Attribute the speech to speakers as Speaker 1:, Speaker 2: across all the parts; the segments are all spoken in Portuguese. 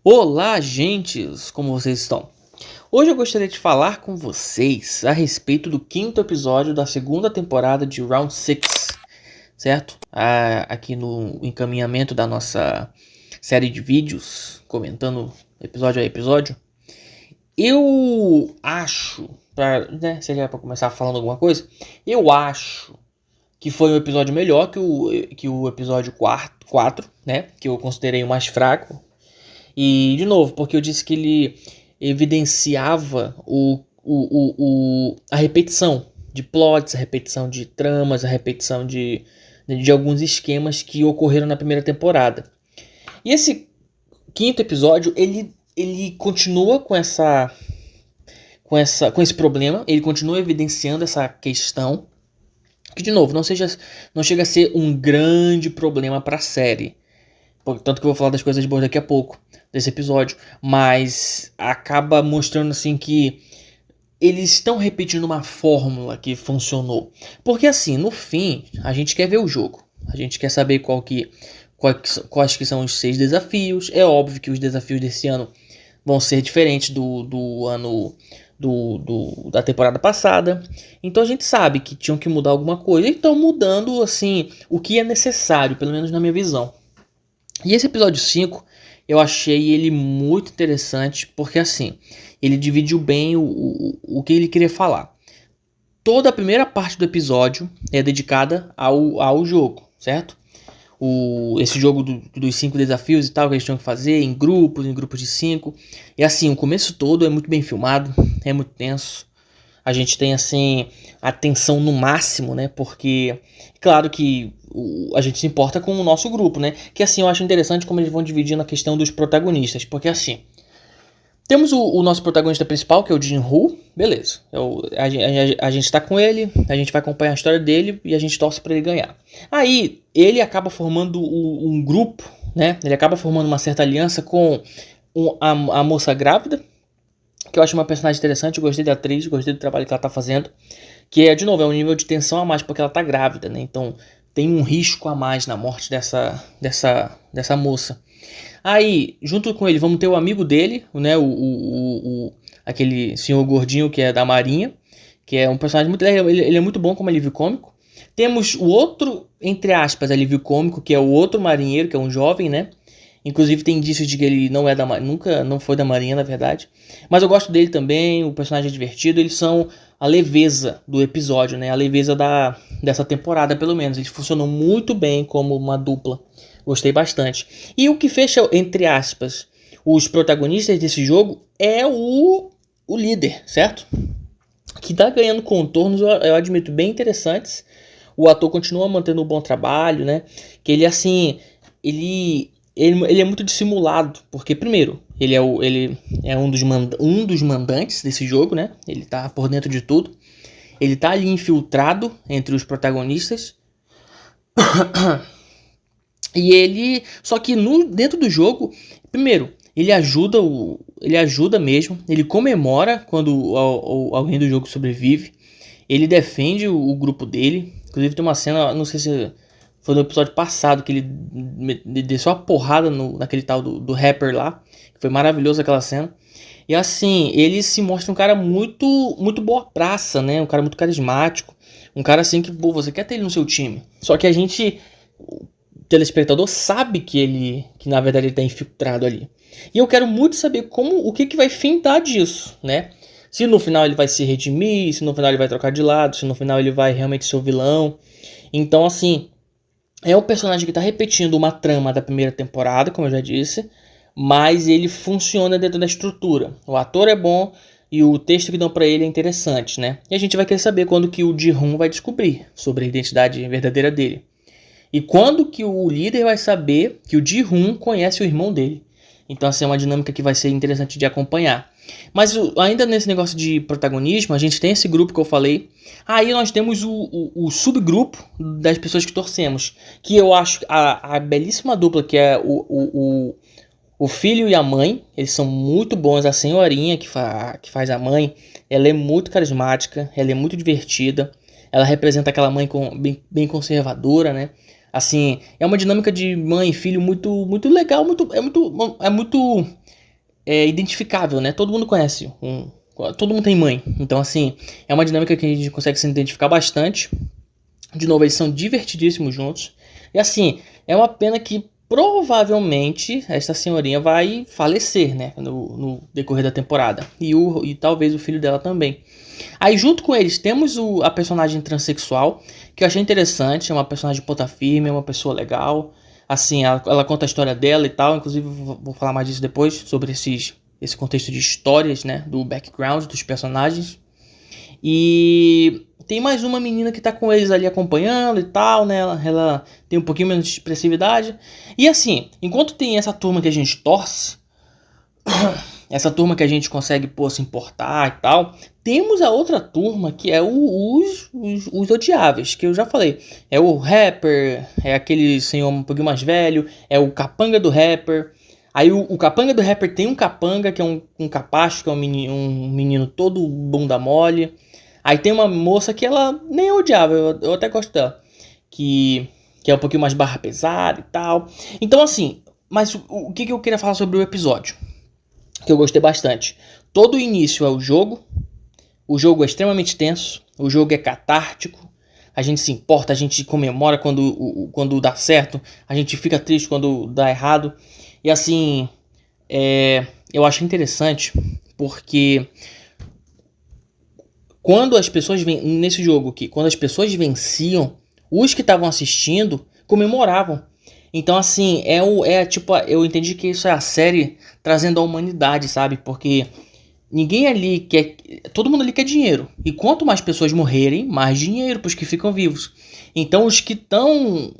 Speaker 1: Olá, gentes! Como vocês estão? Hoje eu gostaria de falar com vocês a respeito do quinto episódio da segunda temporada de Round 6, certo? Aqui no encaminhamento da nossa série de vídeos, comentando episódio a episódio. Eu acho, se é pra começar falando alguma coisa, eu acho que foi um episódio melhor que o episódio 4, né? Que eu considerei o mais fraco. E, de novo, porque eu disse que ele evidenciava a repetição de plots, a repetição de tramas, a repetição de alguns esquemas que ocorreram na primeira temporada. E esse quinto episódio, ele continua com esse problema, ele continua evidenciando essa questão, que, de novo, não chega a ser um grande problema para a série. Tanto que eu vou falar das coisas boas daqui a pouco, desse episódio. Mas acaba mostrando assim que eles estão repetindo uma fórmula que funcionou. Porque assim, no fim, a gente quer ver o jogo. A gente quer saber quais que são os 6 desafios. É óbvio que os desafios desse ano vão ser diferentes do ano da temporada passada. Então a gente sabe que tinham que mudar alguma coisa. E estão mudando assim o que é necessário, pelo menos na minha visão. E esse episódio 5, eu achei ele muito interessante, porque assim, ele dividiu bem o que ele queria falar. Toda a primeira parte do episódio é dedicada ao jogo, certo? Esse jogo dos 5 desafios e tal, que eles tinham que fazer em grupos de 5. E assim, o começo todo é muito bem filmado, é muito tenso. A gente tem, assim, a tensão no máximo, né? Porque, claro que a gente se importa com o nosso grupo, né? Que, assim, eu acho interessante como eles vão dividindo a questão dos protagonistas. Porque, assim, temos o nosso protagonista principal, que é o Jin-Woo. Beleza. A gente tá com ele, a gente vai acompanhar a história dele e a gente torce pra ele ganhar. Aí, ele acaba formando um grupo, né? Ele acaba formando uma certa aliança com a moça grávida, que eu acho uma personagem interessante. Eu gostei da atriz, gostei do trabalho que ela tá fazendo. Que é, de novo, é um nível de tensão a mais, porque ela tá grávida, né? Então tem um risco a mais na morte dessa moça. Aí, junto com ele, vamos ter o amigo dele, né? Aquele senhor gordinho que é da Marinha, que é um personagem muito. Ele é muito bom como alívio cômico. Temos o outro, entre aspas, alívio cômico, que é o outro marinheiro, que é um jovem, né? Inclusive tem indícios de que ele não é nunca não foi da Marinha, na verdade. Mas eu gosto dele também, o personagem é divertido. Eles são a leveza do episódio, né? A leveza dessa temporada, pelo menos. Eles funcionam muito bem como uma dupla. Gostei bastante. E o que fecha, entre aspas, os protagonistas desse jogo é o líder, certo? Que tá ganhando contornos, eu admito, bem interessantes. O ator continua mantendo um bom trabalho, né? Que ele, assim, ele é muito dissimulado, porque, primeiro, ele é um dos mandantes desse jogo, né? Ele tá por dentro de tudo. Ele tá ali infiltrado entre os protagonistas. E ele... Só que dentro do jogo, primeiro, ele ajuda mesmo. Ele comemora quando alguém do jogo sobrevive. Ele defende o grupo dele. Inclusive tem uma cena, não sei se foi no episódio passado, que ele desceu uma porrada naquele tal do rapper lá. Foi maravilhoso aquela cena. E assim, ele se mostra um cara muito, muito boa praça, né? Um cara muito carismático. Um cara assim que, pô, você quer ter ele no seu time. Só que a gente, o telespectador, sabe que na verdade ele tá infiltrado ali. E eu quero muito saber o que vai findar disso, né? Se no final ele vai se redimir, se no final ele vai trocar de lado, se no final ele vai realmente ser o vilão. Então, assim, é um personagem que tá repetindo uma trama da primeira temporada, como eu já disse, mas ele funciona dentro da estrutura. O ator é bom e o texto que dão pra ele é interessante, né? E a gente vai querer saber quando que o Ji-Hoon vai descobrir sobre a identidade verdadeira dele. E quando que o líder vai saber que o Ji-Hoon conhece o irmão dele. Então, assim, é uma dinâmica que vai ser interessante de acompanhar. Mas ainda nesse negócio de protagonismo, a gente tem esse grupo que eu falei. Aí nós temos o subgrupo das pessoas que torcemos. Que eu acho a belíssima dupla, que é o filho e a mãe. Eles são muito bons. A senhorinha que faz a mãe, ela é muito carismática, ela é muito divertida. Ela representa aquela mãe bem conservadora, né? Assim, é uma dinâmica de mãe e filho muito legal, identificável, né? Todo mundo conhece, todo mundo tem mãe. Então, assim, é uma dinâmica que a gente consegue se identificar bastante. De novo, eles são divertidíssimos juntos. E assim, é uma pena que provavelmente esta senhorinha vai falecer, né? No decorrer da temporada. E talvez o filho dela também. Aí junto com eles temos a personagem transexual, que eu achei interessante. É uma personagem ponta firme, é uma pessoa legal. Assim, ela conta a história dela e tal. Inclusive, vou falar mais disso depois, sobre esse contexto de histórias, né? Do background dos personagens. E tem mais uma menina que tá com eles ali acompanhando e tal, né? Ela tem um pouquinho menos de expressividade. E assim, enquanto tem essa turma que a gente torce, essa turma que a gente consegue, pô, se importar e tal, temos a outra turma que é os odiáveis, que eu já falei. É o rapper, é aquele senhor um pouquinho mais velho, é o capanga do rapper. Aí o capanga do rapper tem um capanga, que é um capacho, que é um menino todo bunda mole. Aí tem uma moça que ela nem é odiável, eu até gosto dela. Que é um pouquinho mais barra pesada e tal. Então assim, mas o que eu queria falar sobre o episódio? Que eu gostei bastante. Todo o início é o jogo é extremamente tenso, o jogo é catártico, a gente se importa, a gente comemora quando dá certo, a gente fica triste quando dá errado. E assim, eu acho interessante porque quando as pessoas nesse jogo aqui, quando as pessoas venciam, os que estavam assistindo comemoravam. Então assim, tipo, eu entendi que isso é a série trazendo a humanidade, sabe? Porque ninguém ali quer, todo mundo ali quer dinheiro. E quanto mais pessoas morrerem, mais dinheiro para os que ficam vivos. Então os que estão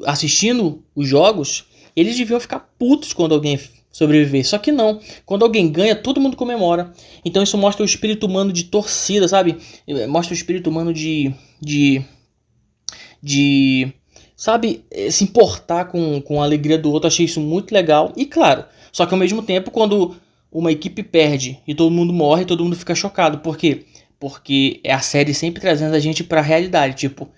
Speaker 1: assistindo os jogos, eles deviam ficar putos quando alguém sobreviver. Só que não. Quando alguém ganha, todo mundo comemora. Então isso mostra o espírito humano de torcida, sabe? Mostra o espírito humano de sabe, se importar com a alegria do outro. Achei isso muito legal. E claro, só que ao mesmo tempo, quando uma equipe perde e todo mundo morre, todo mundo fica chocado. Por quê? Porque é a série sempre trazendo a gente pra realidade. Tipo,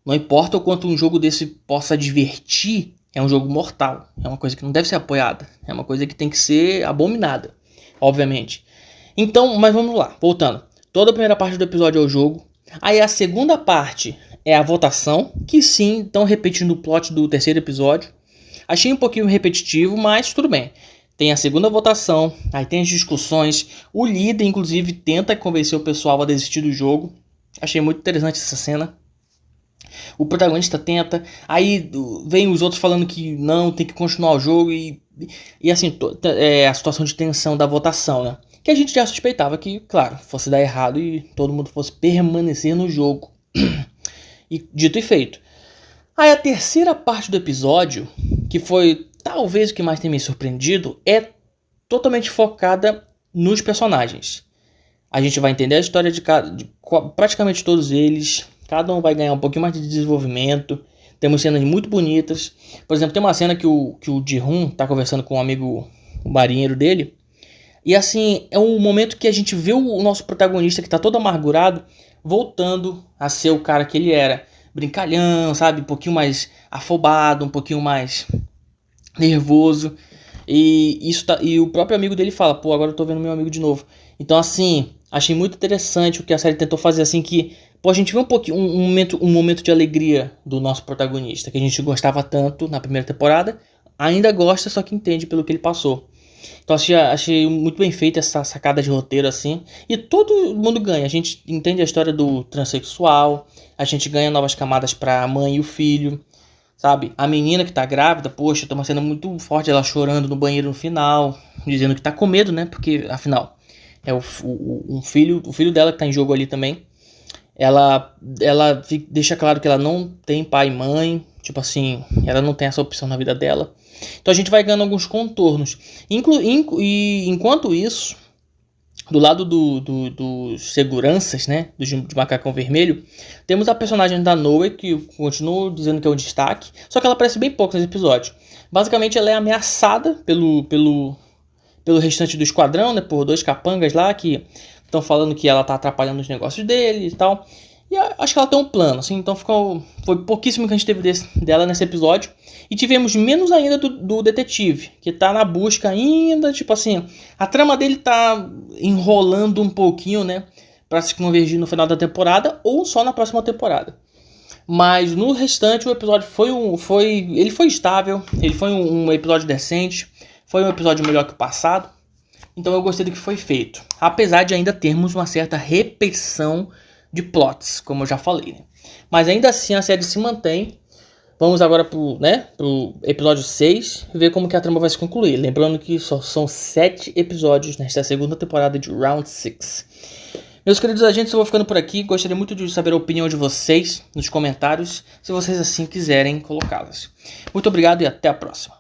Speaker 1: não importa o quanto um jogo desse possa divertir, é um jogo mortal. É uma coisa que não deve ser apoiada. É uma coisa que tem que ser abominada, obviamente. Então, mas vamos lá, voltando. Toda a primeira parte do episódio é o jogo. Aí a segunda parte é a votação, que sim, estão repetindo o plot do terceiro episódio. Achei um pouquinho repetitivo, mas tudo bem. Tem a segunda votação, aí tem as discussões. O líder, inclusive, tenta convencer o pessoal a desistir do jogo. Achei muito interessante essa cena. O protagonista tenta, aí vem os outros falando que não, tem que continuar o jogo. E assim, a situação de tensão da votação, né? Que a gente já suspeitava que, claro, fosse dar errado e todo mundo fosse permanecer no jogo. E dito e feito. Aí a terceira parte do episódio, que foi talvez o que mais tem me surpreendido, é totalmente focada nos personagens. A gente vai entender a história de praticamente todos eles. Cada um vai ganhar um pouquinho mais de desenvolvimento. Temos cenas muito bonitas. Por exemplo, tem uma cena que o Ji-hoon tá conversando com um amigo, o marinheiro dele. E assim, é um momento que a gente vê o nosso protagonista, que tá todo amargurado, voltando a ser o cara que ele era. Brincalhão, sabe? Um pouquinho mais afobado, um pouquinho mais nervoso. E o próprio amigo dele fala, pô, agora eu tô vendo meu amigo de novo. Então assim, achei muito interessante o que a série tentou fazer, assim, que pô, a gente vê um momento de alegria do nosso protagonista, que a gente gostava tanto na primeira temporada, ainda gosta, só que entende pelo que ele passou. Então achei muito bem feita essa sacada de roteiro, assim. E todo mundo ganha. A gente entende a história do transexual. A gente ganha novas camadas pra mãe e o filho. Sabe? A menina que tá grávida, poxa, tem uma cena muito forte. Ela chorando no banheiro no final. Dizendo que tá com medo, né? Porque, afinal, é o filho dela que tá em jogo ali também. Ela deixa claro que ela não tem pai e mãe. Tipo assim, ela não tem essa opção na vida dela. Então a gente vai ganhando alguns contornos. E enquanto isso, do lado dos seguranças, né, de macacão vermelho, temos a personagem da Noe, que eu continuo dizendo que é o destaque, só que ela aparece bem pouco nesse episódio. Basicamente ela é ameaçada pelo restante do esquadrão, né, por dois capangas lá que estão falando que ela tá atrapalhando os negócios dele e tal. E acho que ela tem um plano, assim, então foi pouquíssimo que a gente teve dela nesse episódio. E tivemos menos ainda do detetive, que tá na busca ainda, tipo assim, a trama dele tá enrolando um pouquinho, né, pra se convergir no final da temporada ou só na próxima temporada. Mas no restante o episódio ele foi estável, ele foi um episódio decente, foi um episódio melhor que o passado. Então eu gostei do que foi feito, apesar de ainda termos uma certa repetição de plots, como eu já falei, né? Mas ainda assim a série se mantém. Vamos agora pro episódio 6 e ver como que a trama vai se concluir. Lembrando que só são 7 episódios nesta segunda temporada de Round 6. Meus queridos agentes, eu vou ficando por aqui. Gostaria muito de saber a opinião de vocês nos comentários, se vocês assim quiserem colocá-las. Muito obrigado e até a próxima.